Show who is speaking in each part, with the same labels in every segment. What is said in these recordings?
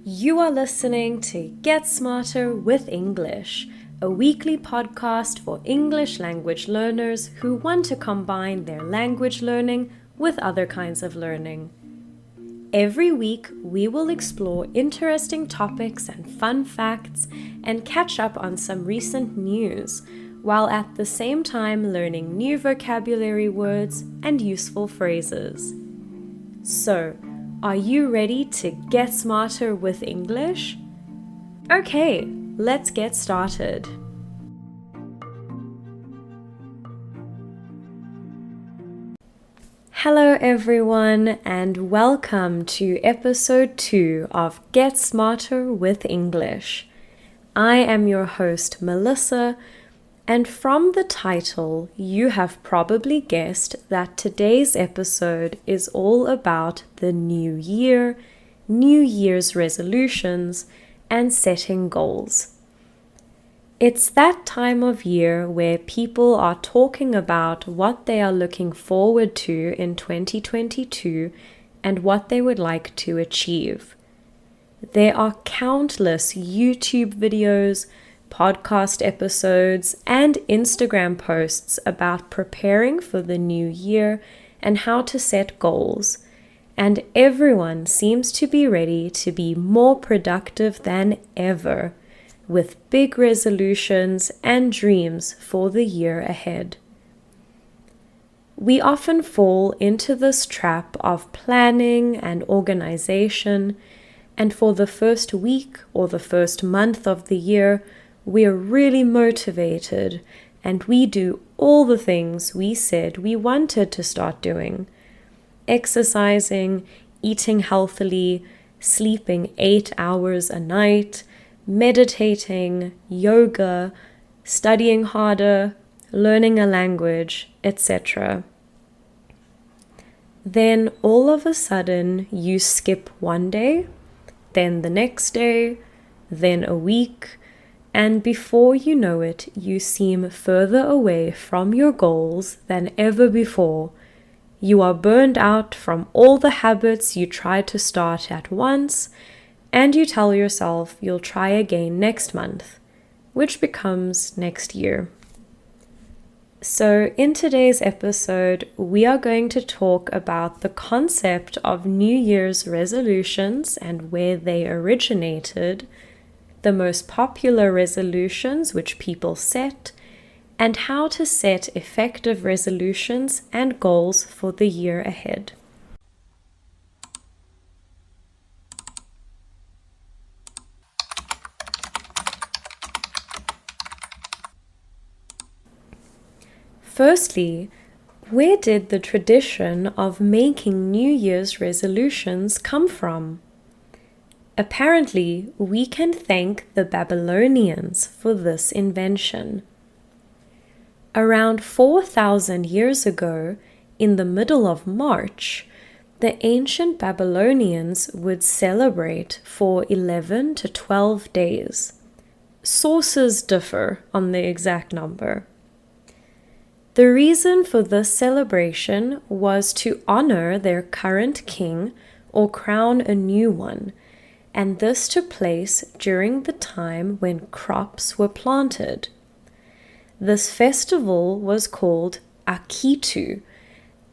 Speaker 1: You are listening to Get Smarter with English, a weekly podcast for English language learners who want to combine their language learning with other kinds of learning. Every week, we will explore interesting topics and fun facts and catch up on some recent news, while at the same time learning new vocabulary words and useful phrases. So, are you ready to get smarter with English? Okay, let's get started. Hello everyone, and welcome to episode 2 of Get Smarter with English. I am your host, Melissa, and from the title, you have probably guessed that today's episode is all about the new year, New Year's resolutions, and setting goals. It's that time of year where people are talking about what they are looking forward to in 2022 and what they would like to achieve. There are countless YouTube videos, podcast episodes, and Instagram posts about preparing for the new year and how to set goals, and everyone seems to be ready to be more productive than ever, with big resolutions and dreams for the year ahead. We often fall into this trap of planning and organization, and for the first week or the first month of the year, we're really motivated and we do all the things we said we wanted to start doing. Exercising, eating healthily, sleeping 8 hours a night, meditating, yoga, studying harder, learning a language, etc. Then all of a sudden you skip one day, then the next day, then a week, and before you know it, you seem further away from your goals than ever before. You are burned out from all the habits you tried to start at once, and you tell yourself you'll try again next month, which becomes next year. So in today's episode, we are going to talk about the concept of New Year's resolutions and where they originated, the most popular resolutions which people set, and how to set effective resolutions and goals for the year ahead. Firstly, where did the tradition of making New Year's resolutions come from? Apparently, we can thank the Babylonians for this invention. Around 4,000 years ago, in the middle of March, the ancient Babylonians would celebrate for 11 to 12 days. Sources differ on the exact number. The reason for this celebration was to honor their current king or crown a new one, and this took place during the time when crops were planted. This festival was called Akitu,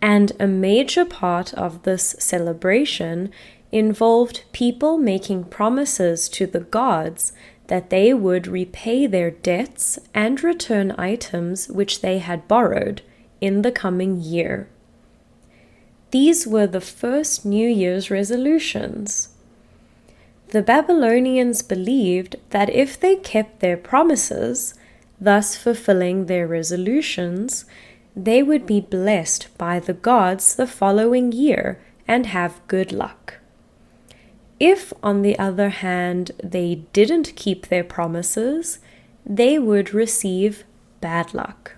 Speaker 1: and a major part of this celebration involved people making promises to the gods that they would repay their debts and return items which they had borrowed in the coming year. These were the first New Year's resolutions. The Babylonians believed that if they kept their promises, thus fulfilling their resolutions, they would be blessed by the gods the following year and have good luck. If, on the other hand, they didn't keep their promises, they would receive bad luck.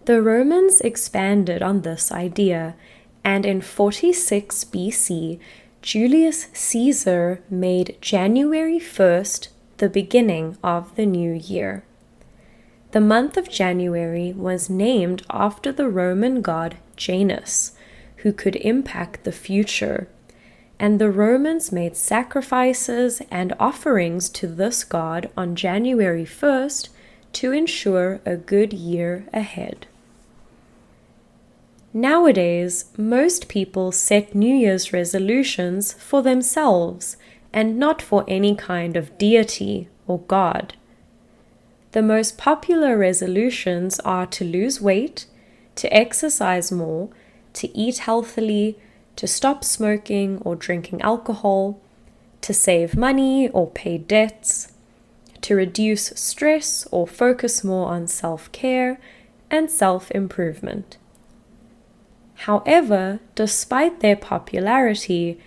Speaker 1: The Romans expanded on this idea, and in 46 BC, Julius Caesar made January 1st the beginning of the new year. The month of January was named after the Roman god Janus, who could impact the future, and the Romans made sacrifices and offerings to this god on January 1st to ensure a good year ahead. Nowadays, most people set New Year's resolutions for themselves and not for any kind of deity or god. The most popular resolutions are to lose weight, to exercise more, to eat healthily, to stop smoking or drinking alcohol, to save money or pay debts, to reduce stress or focus more on self-care and self-improvement. However, despite their popularity,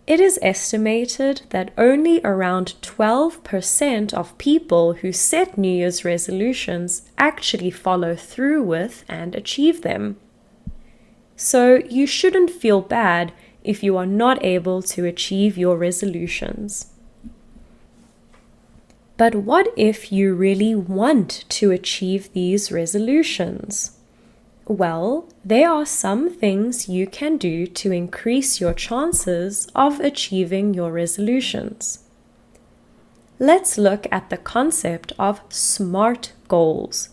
Speaker 1: it is estimated that only around 12% of people who set New Year's resolutions actually follow through with and achieve them. So you shouldn't feel bad if you are not able to achieve your resolutions. But what if you really want to achieve these resolutions? Well, there are some things you can do to increase your chances of achieving your resolutions. Let's look at the concept of SMART goals.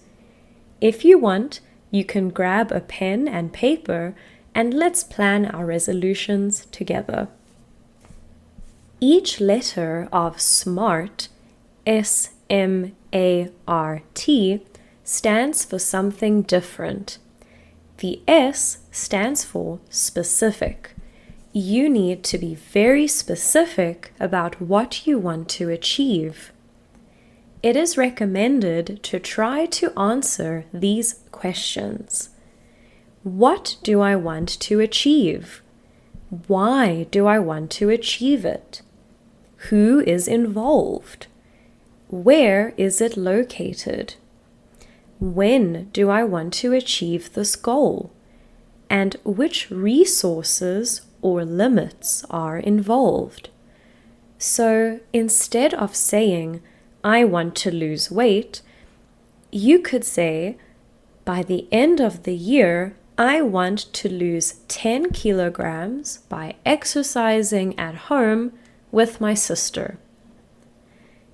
Speaker 1: If you want, you can grab a pen and paper and let's plan our resolutions together. Each letter of SMART, S-M-A-R-T, stands for something different. The S stands for specific. You need to be very specific about what you want to achieve. It is recommended to try to answer these questions. What do I want to achieve? Why do I want to achieve it? Who is involved? Where is it located? When do I want to achieve this goal? And which resources or limits are involved? So instead of saying, I want to lose weight, you could say, by the end of the year, I want to lose 10 kilograms by exercising at home with my sister.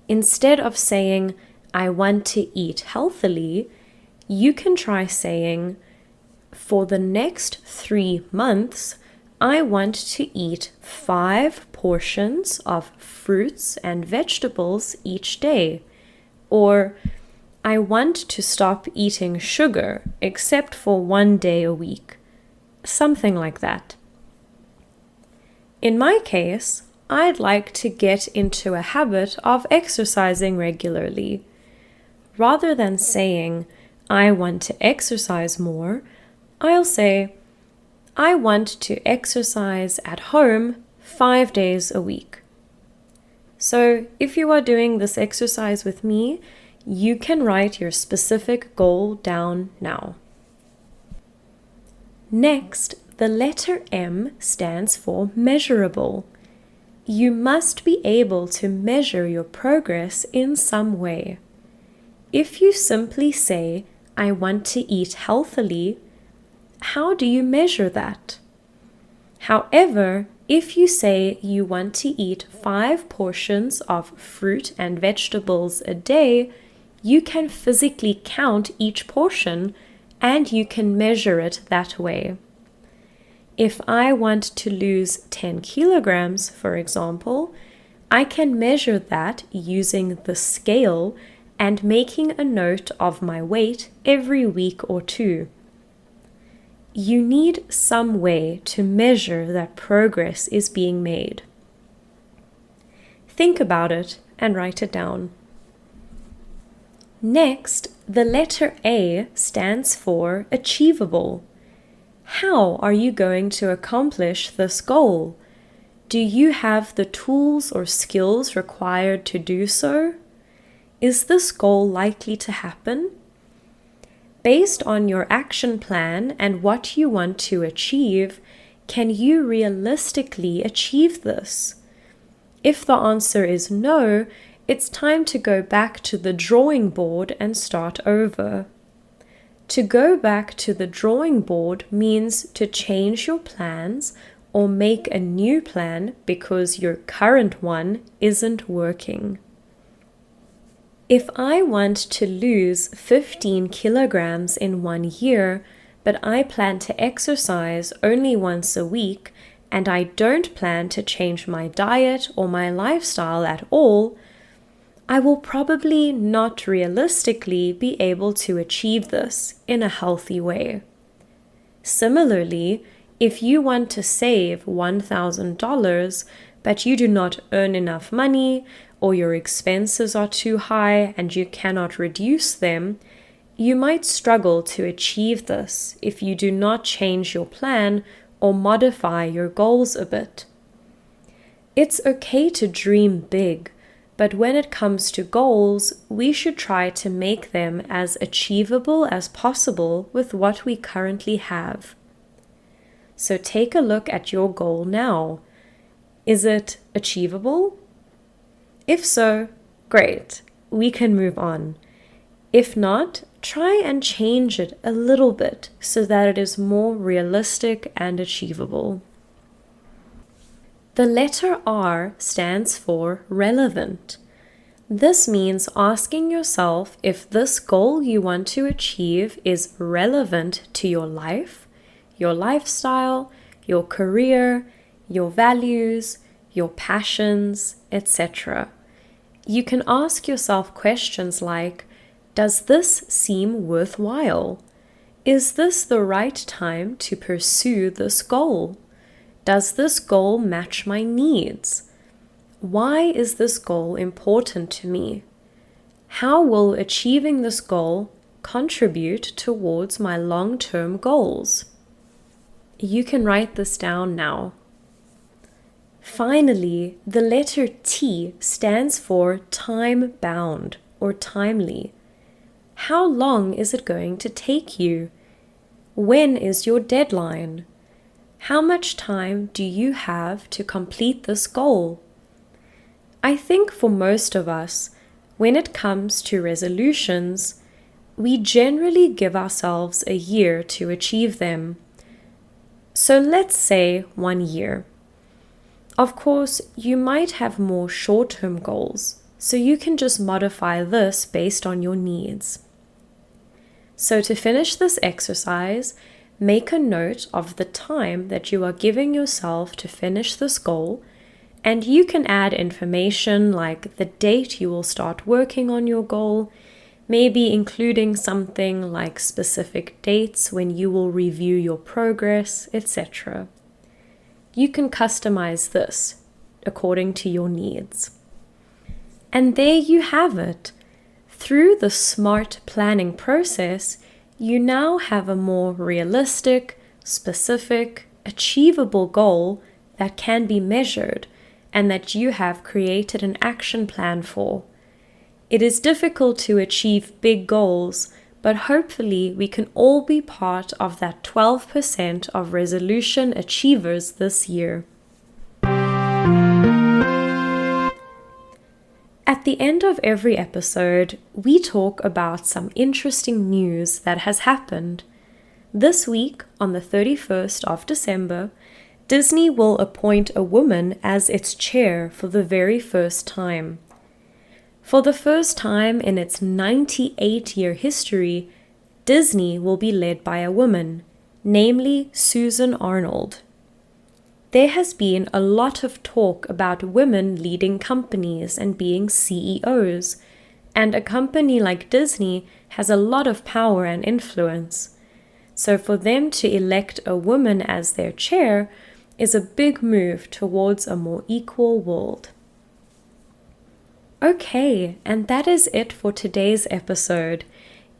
Speaker 1: Instead of saying, I want to eat healthily, you can try saying, for the next 3 months, I want to eat 5 portions of fruits and vegetables each day. Or, I want to stop eating sugar except for 1 day a week. Something like that. In my case, I'd like to get into a habit of exercising regularly. Rather than saying, I want to exercise more, I'll say, I want to exercise at home 5 days a week. So if you are doing this exercise with me, you can write your specific goal down now. Next, the letter M stands for measurable. You must be able to measure your progress in some way. If you simply say, I want to eat healthily, how do you measure that? However, if you say you want to eat 5 portions of fruit and vegetables a day, you can physically count each portion and you can measure it that way. If I want to lose 10 kilograms, for example, I can measure that using the scale and making a note of my weight every week or 2. You need some way to measure that progress is being made. Think about it and write it down. Next, the letter A stands for achievable. How are you going to accomplish this goal? Do you have the tools or skills required to do so? Is this goal likely to happen? Based on your action plan and what you want to achieve, can you realistically achieve this? If the answer is no, it's time to go back to the drawing board and start over. To go back to the drawing board means to change your plans or make a new plan because your current one isn't working. If I want to lose 15 kilograms in 1 year, but I plan to exercise only once a week, and I don't plan to change my diet or my lifestyle at all, I will probably not realistically be able to achieve this in a healthy way. Similarly, if you want to save $1,000, but you do not earn enough money, or your expenses are too high and you cannot reduce them, you might struggle to achieve this if you do not change your plan or modify your goals a bit. It's okay to dream big, but when it comes to goals, we should try to make them as achievable as possible with what we currently have. So take a look at your goal now. Is it achievable? If so, great, we can move on. If not, try and change it a little bit so that it is more realistic and achievable. The letter R stands for relevant. This means asking yourself if this goal you want to achieve is relevant to your life, your lifestyle, your career, your values, your passions, etc. You can ask yourself questions like, does this seem worthwhile? Is this the right time to pursue this goal? Does this goal match my needs? Why is this goal important to me? How will achieving this goal contribute towards my long-term goals? You can write this down now. Finally, the letter T stands for time-bound or timely. How long is it going to take you? When is your deadline? How much time do you have to complete this goal? I think for most of us, when it comes to resolutions, we generally give ourselves a year to achieve them. So let's say 1 year. Of course, you might have more short-term goals, so you can just modify this based on your needs. So to finish this exercise, make a note of the time that you are giving yourself to finish this goal, and you can add information like the date you will start working on your goal, maybe including something like specific dates when you will review your progress, etc. You can customize this according to your needs. And there you have it. Through the SMART planning process, you now have a more realistic, specific, achievable goal that can be measured and that you have created an action plan for. It is difficult to achieve big goals, but hopefully we can all be part of that 12% of resolution achievers this year. At the end of every episode, we talk about some interesting news that has happened. This week, on the 31st of December, Disney will appoint a woman as its chair for the very first time. For the first time in its 98-year history, Disney will be led by a woman, namely Susan Arnold. There has been a lot of talk about women leading companies and being CEOs, and a company like Disney has a lot of power and influence. So for them to elect a woman as their chair is a big move towards a more equal world. Okay, and that is it for today's episode.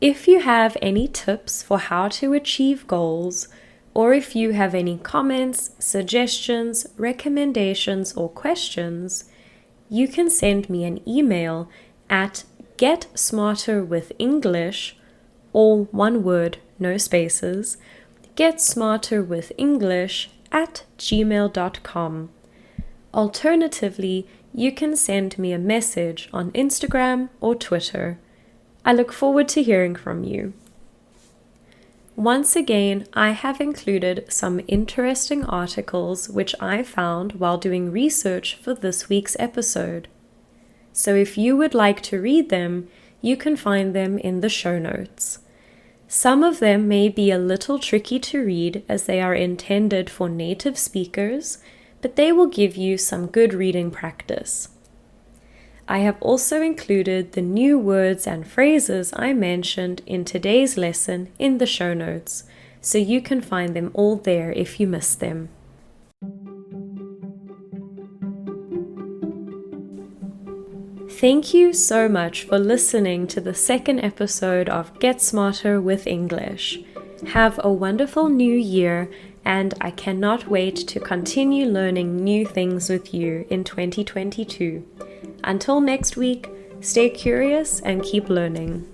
Speaker 1: If you have any tips for how to achieve goals, or if you have any comments, suggestions, recommendations, or questions, you can send me an email at getsmarterwithenglish, all one word, no spaces, getsmarterwithenglish@gmail.com. Alternatively, you can send me a message on Instagram or Twitter. I look forward to hearing from you. Once again, I have included some interesting articles which I found while doing research for this week's episode. So if you would like to read them, you can find them in the show notes. Some of them may be a little tricky to read as they are intended for native speakers, but they will give you some good reading practice. I have also included the new words and phrases I mentioned in today's lesson in the show notes, so you can find them all there if you missed them. Thank you so much for listening to the second episode of Get Smarter with English. Have a wonderful new year, and I cannot wait to continue learning new things with you in 2022. Until next week, stay curious and keep learning.